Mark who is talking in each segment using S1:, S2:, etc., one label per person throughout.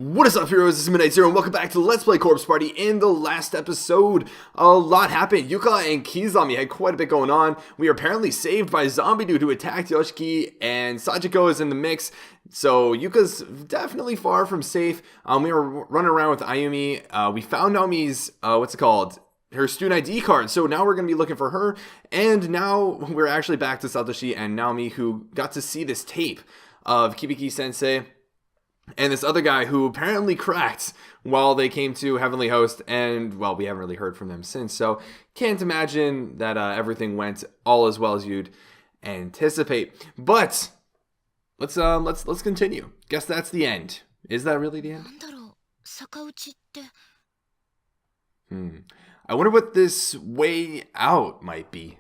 S1: What is up, heroes? This is Midnight Zero, and welcome back to Let's Play Corpse Party. In the last episode, a lot happened. Yuka and Kizami had quite a bit going on. We are apparently saved by Zombie Dude who attacked Yoshiki, and Sajiko is in the mix. So Yuka's definitely far from safe. We were running around with Ayumi. We found Naomi's, her student ID card. So now we're going to be looking for her. And now we're actually back to Satoshi and Naomi, who got to see this tape of Kibiki-sensei and this other guy who apparently cracked while they came to Heavenly Host, and well, we haven't really heard from them since, so can't imagine that everything went all as well as you'd anticipate. But let's continue. Guess that's the end. Is that really the end? I wonder what this way out might be.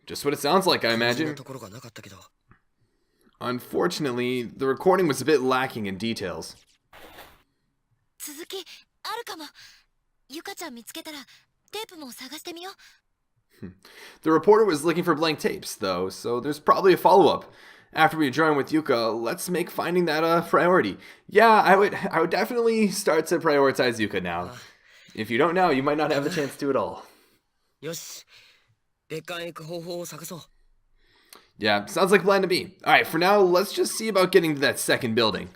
S1: Just what it sounds like, I imagine. Unfortunately, the recording was a bit lacking in details. The reporter was looking for blank tapes, though, so there's probably a follow-up. After we join with Yuka, let's make finding that a priority. Yeah, I would definitely start to prioritize Yuka now. If you don't know, you might not have the chance to do it all. Yeah, sounds like a plan to me. Alright, for now, let's just see about getting to that second building.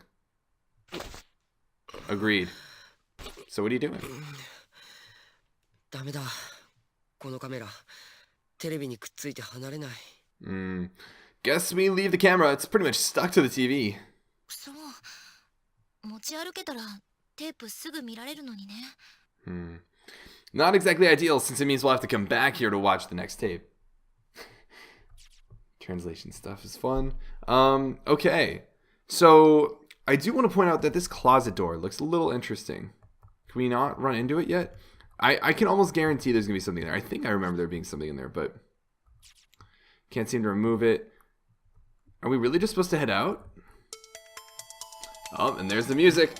S1: Agreed. So what are you doing? Guess we leave the camera. It's pretty much stuck to the TV. Not exactly ideal, since it means we'll have to come back here to watch the next tape. Translation stuff is fun. Okay. So, I do want to point out that this closet door looks a little interesting. Can we not run into it yet? I can almost guarantee there's going to be something there. I think I remember there being something in there, but can't seem to remove it. Are we really just supposed to head out? Oh, and there's the music.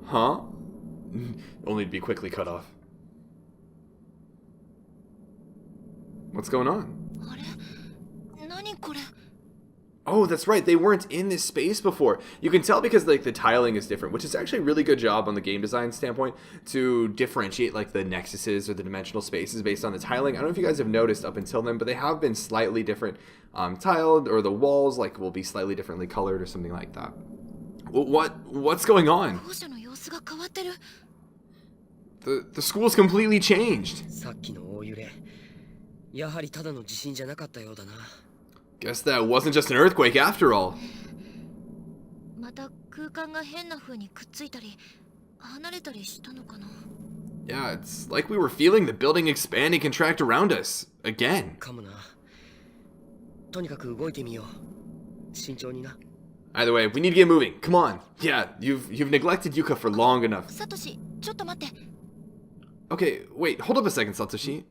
S1: Huh? Only to be quickly cut off. What's going on? Oh, that's right. They weren't in this space before. You can tell because like the tiling is different, which is actually a really good job on the game design standpoint to differentiate like the nexuses or the dimensional spaces based on the tiling. I don't know if you guys have noticed up until then, but they have been slightly different tiled, or the walls like will be slightly differently colored or something like that. What's going on? The school's completely changed. Guess that wasn't just an earthquake after all. Yeah, it's like we were feeling the building expand and contract around us again. Either way, we need to get moving. Come on. Yeah, you've neglected Yuka for long enough. Okay, wait, hold up a second, Satoshi.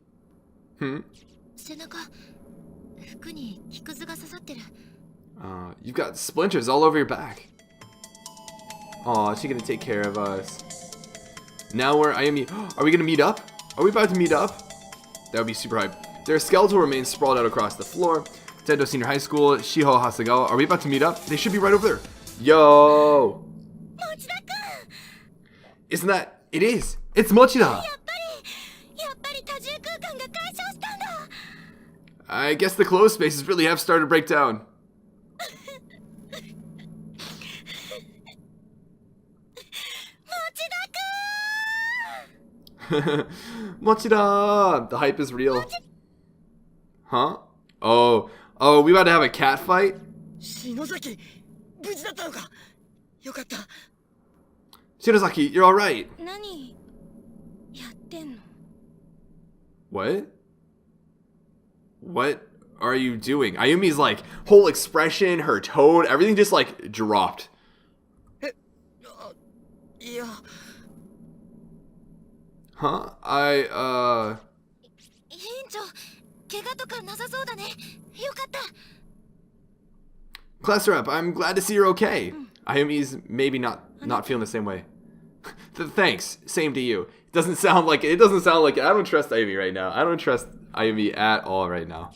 S1: You've got splinters all over your back. Aw, is she gonna take care of us? Now we're Ayumi. Are we gonna meet up? Are we about to meet up? That would be super hype. There are skeletal remains sprawled out across the floor. Tendo Senior High School, Shiho Hasagawa. Are we about to meet up? They should be right over there. Yo! Isn't that? It is! It's Mochida! I guess the closed spaces really have started to break down. Mochida! The hype is real. Huh? Oh, we about to have a cat fight? Shinozaki, you're alright. What? What are you doing? Ayumi's like whole expression, her tone, everything just like dropped. Huh? Class rep, I'm glad to see you're okay. Ayumi's maybe not feeling the same way. Thanks. Same to you. It doesn't sound like it. I don't trust Ayumi right now. I don't trust Ayumi at all right now.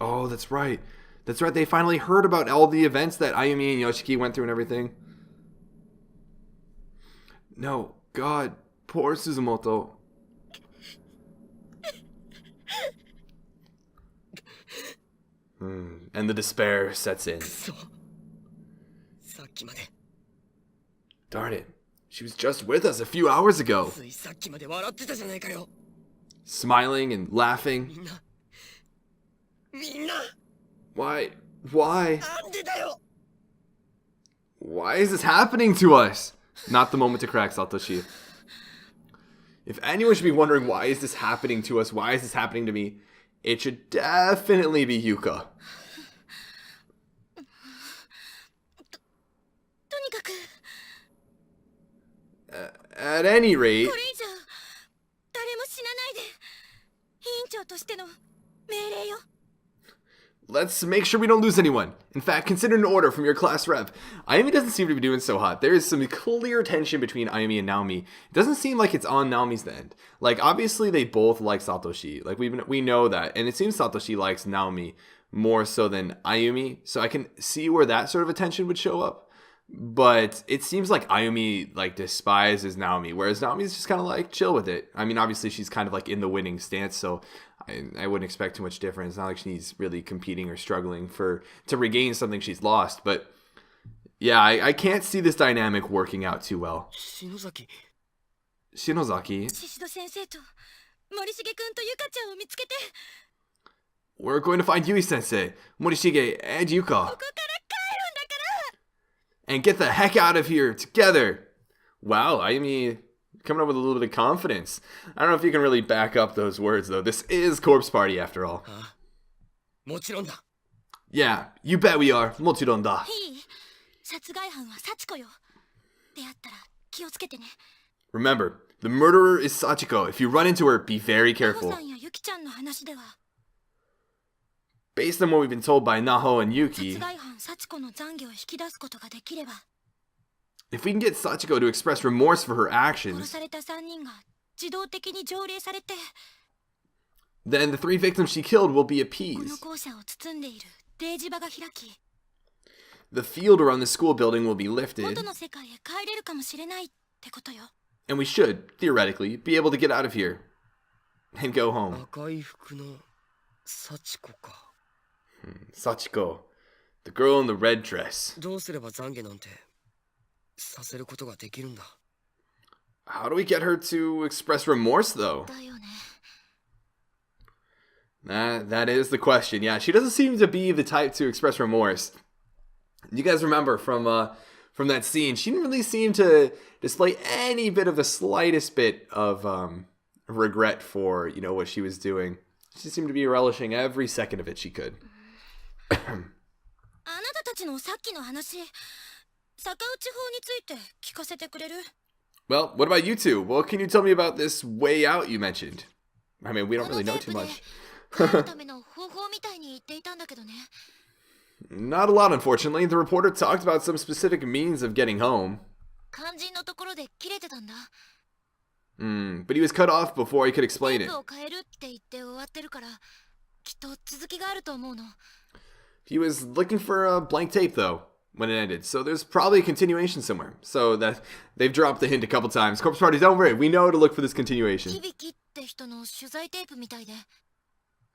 S1: Oh, that's right. That's right. They finally heard about all the events that Ayumi and Yoshiki went through and everything. No, God, poor Suzumoto. And the despair sets in. Darn it. She was just with us a few hours ago. Smiling and laughing. Why? Why is this happening to us? Not the moment to crack, Satoshi. If anyone should be wondering why is this happening to us, why is this happening to me, it should definitely be Yuka. At any rate, let's make sure we don't lose anyone. In fact, consider an order from your class rep. Ayumi doesn't seem to be doing so hot. There is some clear tension between Ayumi and Naomi. It doesn't seem like it's on Naomi's end. Like, obviously they both like Satoshi. Like, we know that. And it seems Satoshi likes Naomi more so than Ayumi. So I can see where that sort of a tension would show up. But it seems like Ayumi, like, despises Naomi, whereas Naomi's just kind of, like, chill with it. I mean, obviously she's kind of, like, in the winning stance, so I wouldn't expect too much difference. It's not like she's really competing or struggling to regain something she's lost. But yeah, I can't see this dynamic working out too well. Shinozaki. We're going to find Yui-sensei, Morishige, and Yuka. And get the heck out of here together. Wow, Ayumi coming up with a little bit of confidence. I don't know if you can really back up those words, though. This is Corpse Party, after all. Yeah, you bet we are. Mochiron da. Remember, the murderer is Sachiko. If you run into her, be very careful. Based on what we've been told by Naho and Yuki, if we can get Sachiko to express remorse for her actions, then the 3 victims she killed will be appeased. The field around the school building will be lifted, and we should, theoretically, be able to get out of here and go home. Sachiko, the girl in the red dress. How do we get her to express remorse, though? That is the question. Yeah, she doesn't seem to be the type to express remorse. You guys remember from that scene, she didn't really seem to display any bit of the slightest bit of regret for, what she was doing. She seemed to be relishing every second of it she could. Well, what about you two? What can you tell me about this way out you mentioned? I mean, we don't really know too much. Not a lot, unfortunately. The reporter talked about some specific means of getting home. But he was cut off before he could explain it. He was looking for a blank tape, though, when it ended. So there's probably a continuation somewhere. So that they've dropped the hint a couple times. Corpse Party, don't worry. We know to look for this continuation.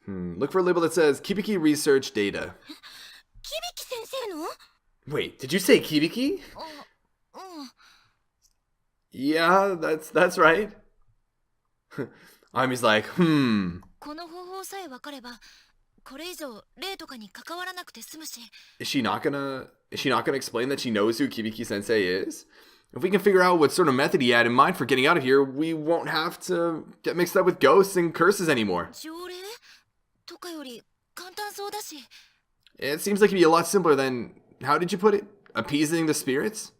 S1: Look for a label that says Kibiki Research Data. Wait, did you say Kibiki? Yeah, that's right. Ayumi's like, Is she not gonna explain that she knows who Kibiki Sensei is? If we can figure out what sort of method he had in mind for getting out of here, we won't have to get mixed up with ghosts and curses anymore. It seems like it'd be a lot simpler than, how did you put it? Appeasing the spirits?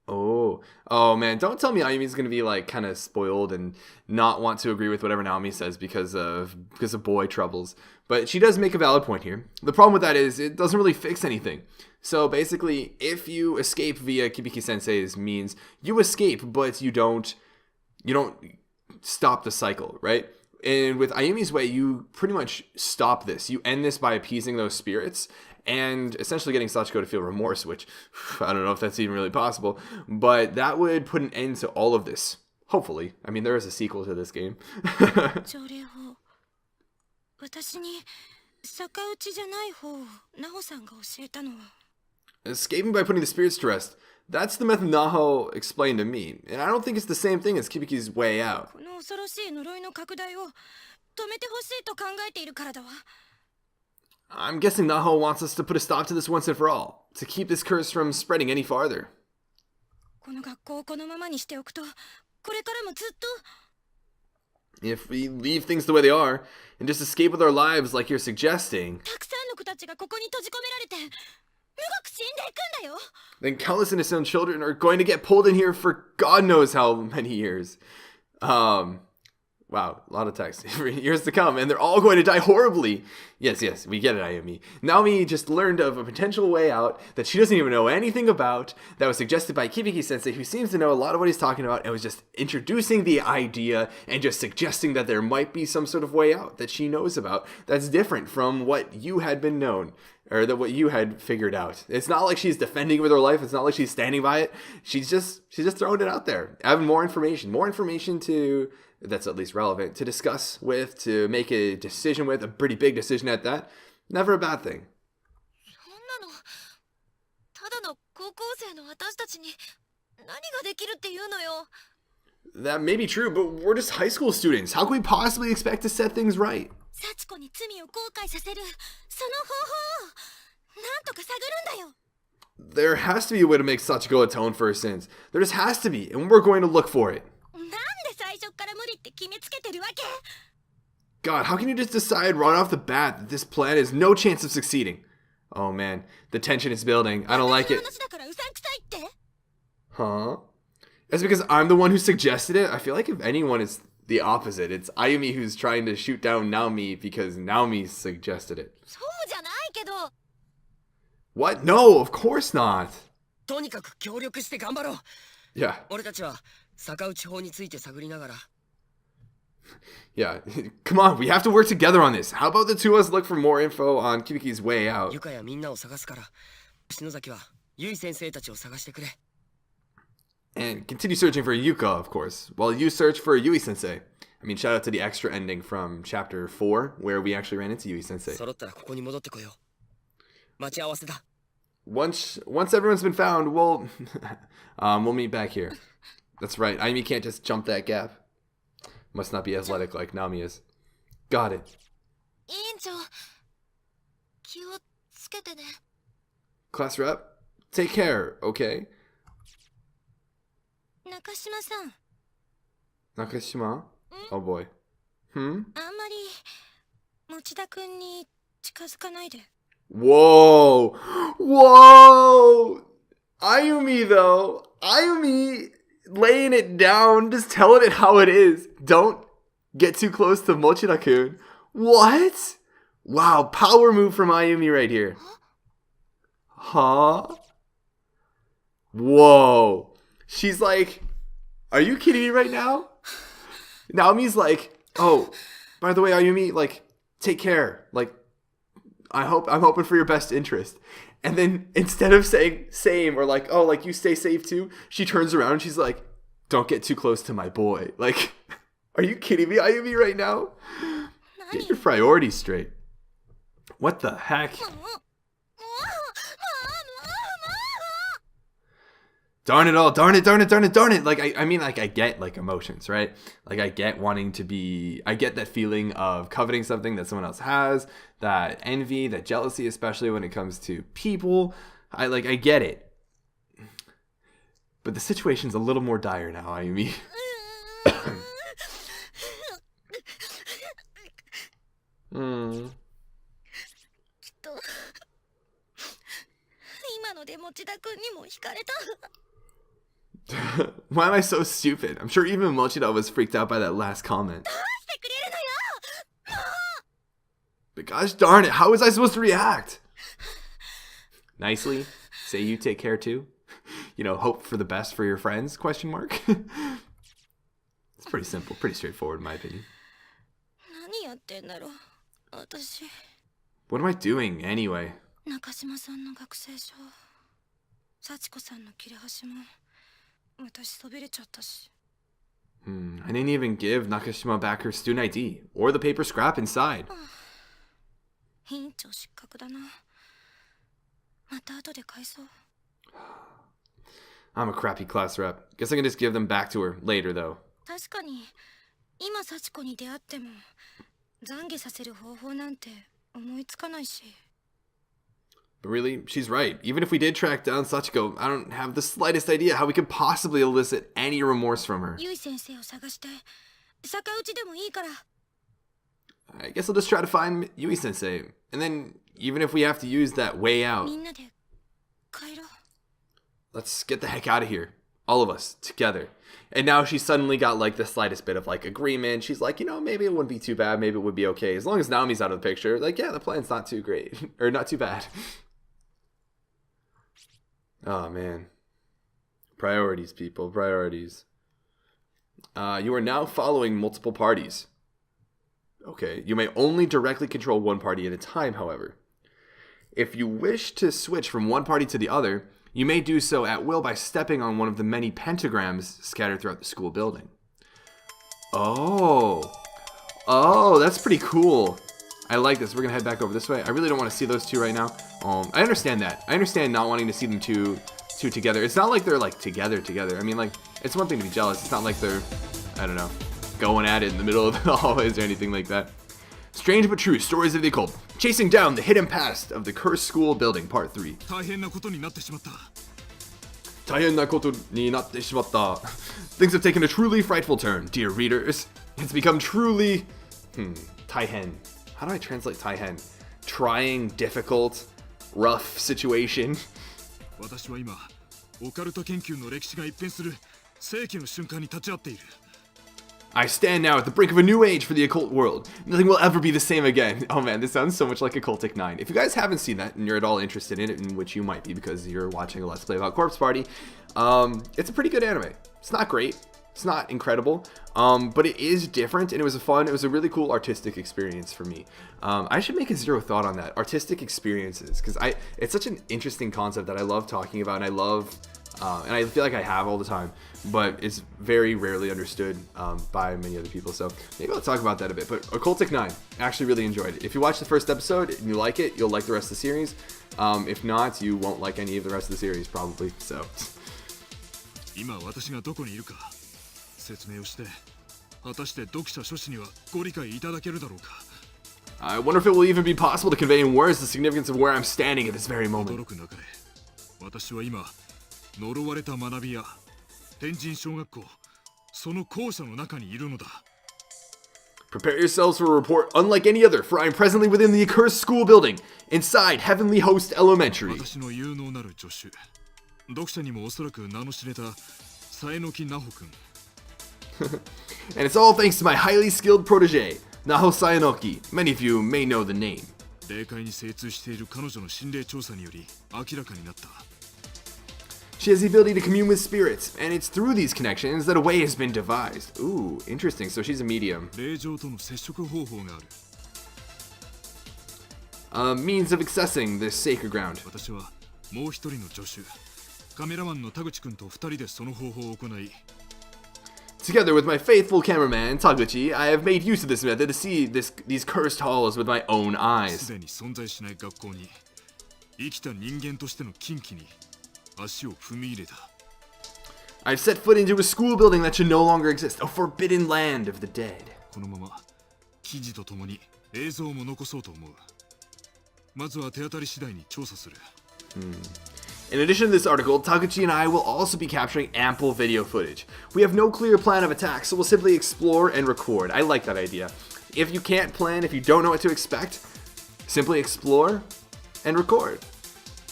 S1: Oh, no. Oh man, don't tell me Ayumi's gonna be like kind of spoiled and not want to agree with whatever Naomi says because of boy troubles. But she does make a valid point here. The problem with that is it doesn't really fix anything. So basically, if you escape via Kibiki Sensei's means, you escape, but you don't stop the cycle, right? And with Ayumi's way, you pretty much stop this. You end this by appeasing those spirits and essentially getting Sachiko to feel remorse, which I don't know if that's even really possible, but that would put an end to all of this. Hopefully. I mean, there is a sequel to this game. Escaping by putting the spirits to rest. That's the method Naho explained to me, and I don't think it's the same thing as Kibiki's way out. I'm guessing Naho wants us to put a stop to this once and for all, to keep this curse from spreading any farther. If we leave things the way they are, and just escape with our lives like you're suggesting, then countless innocent children are going to get pulled in here for God knows how many years. Wow, a lot of text for years to come, and they're all going to die horribly. Yes, we get it, Ayumi. Naomi just learned of a potential way out that she doesn't even know anything about, that was suggested by Kibiki-sensei, who seems to know a lot of what he's talking about, and was just introducing the idea and just suggesting that there might be some sort of way out that she knows about that's different from what you had been known, or that what you had figured out. It's not like she's defending with her life. It's not like she's standing by it. She's just throwing it out there, having more information to that's at least relevant to discuss with, to make a decision with, a pretty big decision at that. Never a bad thing. That may be true, but we're just high school students. How can we possibly expect to set things right? There has to be a way to make Sachiko atone for her sins. There just has to be, and we're going to look for it. God, how can you just decide right off the bat that this plan has no chance of succeeding? Oh man, the tension is building. I don't like it. Huh? That's because I'm the one who suggested it? I feel like if anyone is the opposite, it's Ayumi who's trying to shoot down Naomi because Naomi suggested it. What? No, of course not. Yeah. Yeah, come on, we have to work together on this. How about the two of us look for more info on Kibiki's way out? And continue searching for Yuka, of course, while you search for Yui-sensei. I mean, shout out to the extra ending from Chapter 4, where we actually ran into Yui-sensei. Once everyone's been found, we'll meet back here. That's right, Ayumi can't just jump that gap. Must not be athletic like Naomi is. Got it. Class rep, take care, okay? Nakashima? Oh boy. Whoa! Whoa! Ayumi though. Ayumi laying it down, just telling it how it is. Don't get too close to Mochida-kun. What? Wow, power move from Ayumi right here. Huh? Whoa. She's like, are you kidding me right now? Naomi's like, oh, by the way, Ayumi, like, take care. Like, I'm hoping for your best interest. And then instead of saying same or like, oh, like you stay safe too, she turns around and she's like, don't get too close to my boy. Like, are you kidding me, Ayumi, right now? Get your priorities straight. What the heck? Darn it all, darn it. Like, I mean, like, I get, like, emotions, right? Like, I get wanting to be, I get that feeling of coveting something that someone else has, that envy, that jealousy, especially when it comes to people. I get it. But the situation's a little more dire now, Ayumi. Why am I so stupid? I'm sure even Mochida was freaked out by that last comment. But gosh darn it, how was I supposed to react? Nicely? Say you take care too? You know, hope for the best for your friends, question mark? It's pretty simple, pretty straightforward in my opinion. What am I doing anyway? I didn't even give Nakashima back her student ID or the paper scrap inside. I'm a crappy class rep. Guess I can just give them back to her later though. But really, she's right. Even if we did track down Sachiko, I don't have the slightest idea how we could possibly elicit any remorse from her. I guess I'll just try to find Yui-sensei. And then, even if we have to use that way out, let's get the heck out of here. All of us, together. And now she's suddenly got like the slightest bit of like agreement. She's like, you know, maybe it wouldn't be too bad. Maybe it would be okay. As long as Naomi's out of the picture, like, yeah, the plan's not too great. Or not too bad. Oh, man. Priorities, people. Priorities. You are now following multiple parties. Okay. You may only directly control one party at a time, however. If you wish to switch from one party to the other, you may do so at will by stepping on one of the many pentagrams scattered throughout the school building. Oh, that's pretty cool. I like this. We're going to head back over this way. I really don't want to see those two right now. I understand that. I understand not wanting to see them two together. It's not like they're like together. I mean, like, it's one thing to be jealous. It's not like they're, I don't know, going at it in the middle of the hallways or anything like that. Strange but true stories of the occult. Chasing down the hidden past of the cursed school building, part 3. Things have taken a truly frightful turn, dear readers. It's become truly... taihen. How do I translate taihen? Trying, difficult, rough situation. I stand now at the brink of a new age for the occult world. Nothing will ever be the same again. Oh man, this sounds so much like Occultic 9. If you guys haven't seen that and you're at all interested in it, in which you might be because you're watching a Let's Play about Corpse Party, it's a pretty good anime. It's not great. It's not incredible, but it is different, and it was a really cool artistic experience for me. I should make a zero thought on that, artistic experiences, because it's such an interesting concept that I love talking about, and I love, and I feel like I have all the time, but it's very rarely understood by many other people, so maybe I'll talk about that a bit. But Occultic 9, actually really enjoyed it. If you watch the first episode and you like it, you'll like the rest of the series. If not, you won't like any of the rest of the series, probably, so. I wonder if it will even be possible to convey in words the significance of where I'm standing at this very moment. Prepare yourselves for a report unlike any other, for I am presently within the accursed school building, inside Heavenly Host Elementary. And it's all thanks to my highly skilled protege, Naho Sayanoki. Many of you may know the name. She has the ability to commune with spirits, and it's through these connections that a way has been devised. Ooh, interesting. So she's a medium. Means of accessing this sacred ground. Together with my faithful cameraman, Taguchi, I have made use of this method to see these cursed halls with my own eyes. I've set foot into a school building that should no longer exist, a forbidden land of the dead. In addition to this article, Taguchi and I will also be capturing ample video footage. We have no clear plan of attack, so we'll simply explore and record. I like that idea. If you can't plan, if you don't know what to expect, simply explore and record.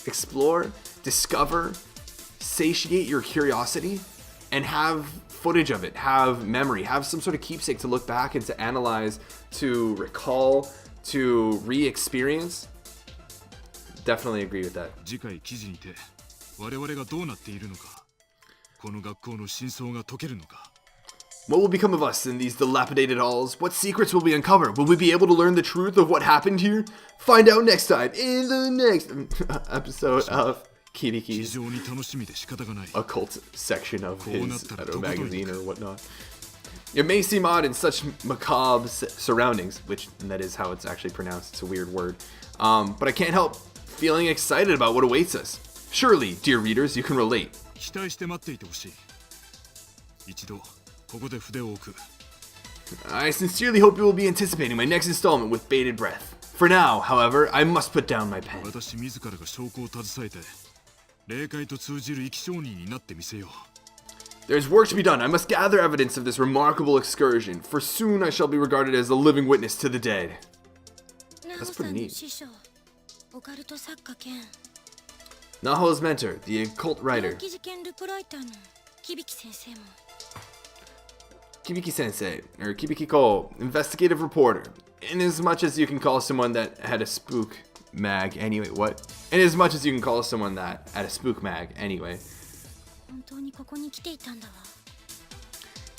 S1: Explore, discover, satiate your curiosity, and have footage of it, have memory, have some sort of keepsake to look back and to analyze, to recall, to re-experience. Definitely agree with that.
S2: 次回記事にて我々がどうなっているのか、この学校の真相が解けるのか。
S1: What will become of us in these dilapidated halls? What secrets will we uncover? Will we be able to learn the truth of what happened here? Find out next time in the next episode of Kiriki's occult section of his magazine or whatnot. It may seem odd in such macabre surroundings, which that is how it's actually pronounced. It's a weird word. But I can't help feeling excited about what awaits us. Surely, dear readers, you can relate.
S2: 期待して待っていてほしい。一度ここで筆を置く。
S1: I sincerely hope you will be anticipating my next installment with bated breath. For now, however, I must put down my pen.
S2: 私自らが証拠を携えて、霊界と通じる生き証人になってみせよう。
S1: There's work to be done. I must gather evidence of this remarkable excursion, for soon I shall be regarded as a living witness to the dead. That's pretty neat. Naho's mentor, the occult writer. Kibiki-sensei, or Kibiki-ko, investigative reporter. Inasmuch as you can call someone that had a spook mag anyway, what? Inasmuch as you can call someone that had a spook mag anyway.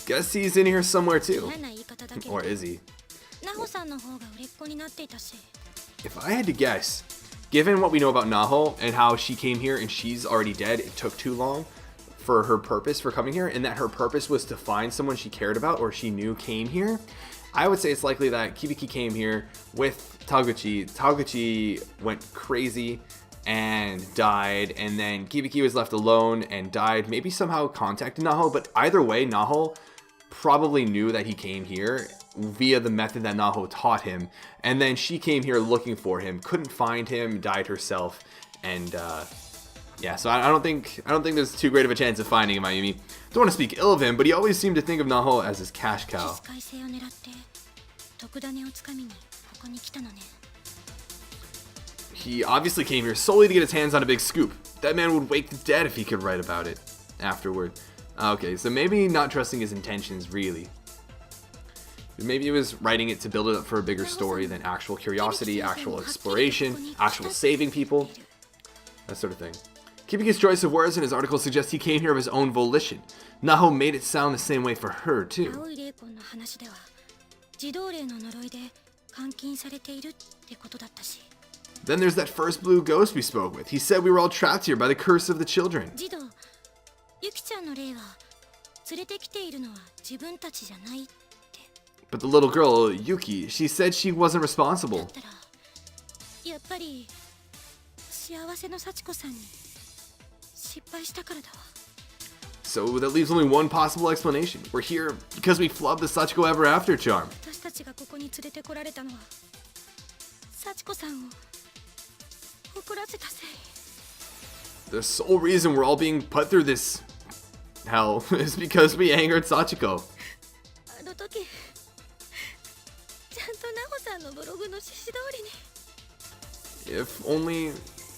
S1: Guess he's in here somewhere too. Or is he? If I had to guess, given what we know about Naho and how she came here and she's already dead, it took too long for her purpose for coming here, and that her purpose was to find someone she cared about or she knew came here, I would say it's likely that Kibiki came here with Taguchi. Taguchi went crazy and died, and then Kibiki was left alone and died, maybe somehow contacted Naho, but either way, Naho probably knew that he came here via the method that Naho taught him, and then she came here looking for him, couldn't find him, died herself, and yeah, so I don't think there's too great of a chance of finding him, Mayumi. Don't want to speak ill of him, but he always seemed to think of Naho as his cash cow. He obviously came here solely to get his hands on a big scoop. That man would wake the dead if he could write about it afterward. Okay, so maybe not trusting his intentions, really. Maybe he was writing it to build it up for a bigger story than actual curiosity, actual exploration, actual saving people, that sort of thing. Kibiki's choice of words in his article suggests he came here of his own volition. Naho made it sound the same way for her, too. Then there's that first blue ghost we spoke with. He said we were all trapped here by the curse of the children. But the little girl, Yuki, she said she wasn't responsible. So that leaves only one possible explanation. We're here because we flubbed the Sachiko Ever After charm. The sole reason we're all being put through this hell is because we angered Sachiko.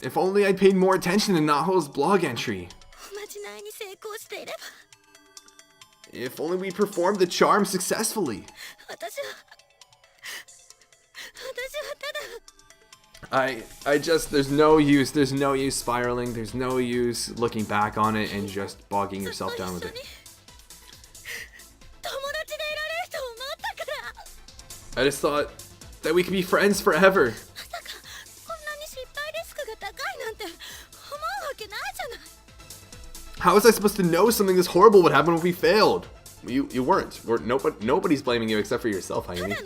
S1: If only I paid more attention to Naho's blog entry. If only we performed the charm successfully. There's no use spiraling, there's no use looking back on it and just bogging yourself down with it. I just thought that we could be friends forever. How was I supposed to know something this horrible would happen if we failed? You weren't. Nobody's blaming you except for yourself, Hayumi.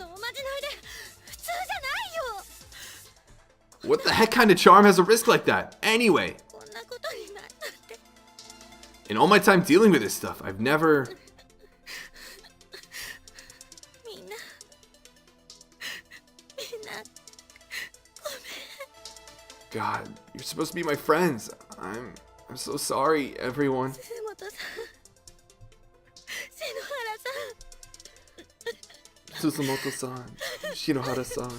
S1: What the heck kind of charm has a risk like that? Anyway. In all my time dealing with this stuff, I've never... God, you're supposed to be my friends. I'm so sorry, everyone. Suzumoto-san, Shinohara-san.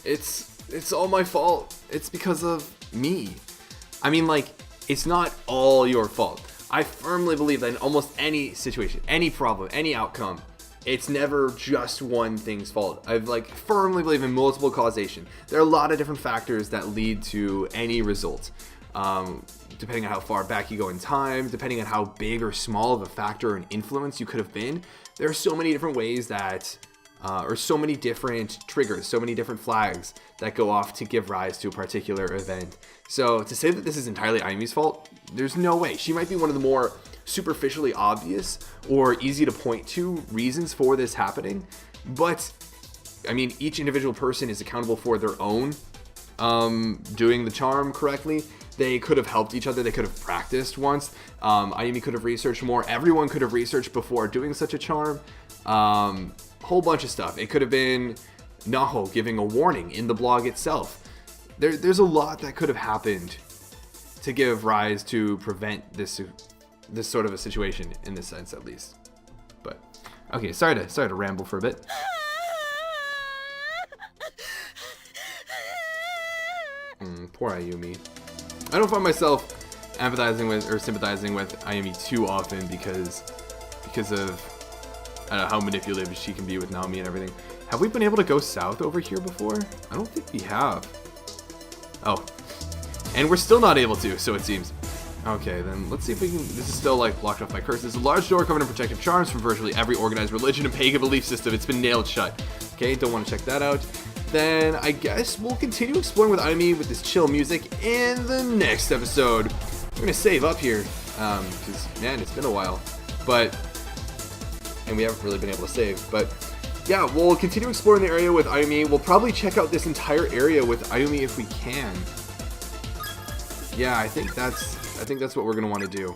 S1: it's all my fault. It's because of me. I mean, like, it's not all your fault. I firmly believe that in almost any situation, any problem, any outcome, it's never just one thing's fault. I've like firmly believe in multiple causation. There are a lot of different factors that lead to any result. Depending on how far back you go in time, depending on how big or small of a factor or an influence you could have been, there are so many different ways that, or so many different triggers, so many different flags that go off to give rise to a particular event. So to say that this is entirely Ayumi's fault, there's no way. She might be one of the more superficially obvious or easy to point to reasons for this happening, but I mean, each individual person is accountable for their own doing the charm correctly. They could have helped each other. They could have practiced once. Ayumi could have researched more. Everyone could have researched before doing such a charm. Whole bunch of stuff. It could have been Naho giving a warning in the blog itself. There's a lot that could have happened to give rise to prevent this sort of a situation, in this sense at least. But okay, sorry to ramble for a bit. Poor Ayumi. I don't find myself empathizing with or sympathizing with Ayumi too often because of I don't know how manipulative she can be with Naomi and everything. Have we been able to go south over here before? I don't think we have. Oh, and we're still not able to, so it seems. Okay, then let's see if we can. This is still like blocked off by curses. A large door covered in protective charms from virtually every organized religion and pagan belief system. It's been nailed shut. Okay, don't want to check that out. Then I guess we'll continue exploring with Ayumi with this chill music in the next episode. We're gonna save up here, because man, it's been a while, and we haven't really been able to save. But yeah, we'll continue exploring the area with Ayumi. We'll probably check out this entire area with Ayumi if we can. Yeah, I think that's what we're gonna want to do.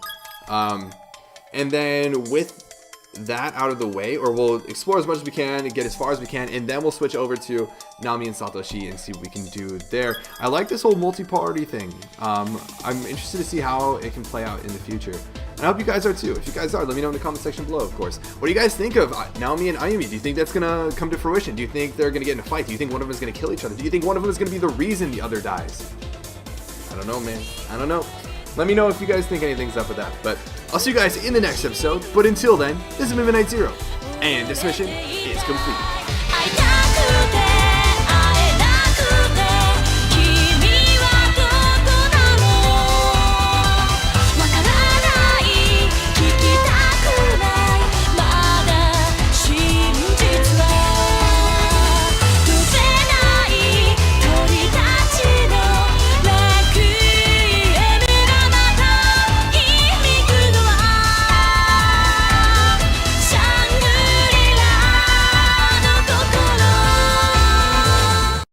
S1: And then with that out of the way, or we'll explore as much as we can and get as far as we can, and then we'll switch over to Nami and Satoshi and see what we can do there. I like this whole multi-party thing. I'm interested to see how it can play out in the future. And I hope you guys are too. If you guys are, let me know in the comment section below, of course. What do you guys think of Naomi and Ayumi? Do you think that's gonna come to fruition? Do you think they're gonna get in a fight? Do you think one of them is gonna kill each other? Do you think one of them is gonna be the reason the other dies? I don't know, man. I don't know. Let me know if you guys think anything's up with that. But I'll see you guys in the next episode. But until then, this has been Midnight Zero, and this mission is complete.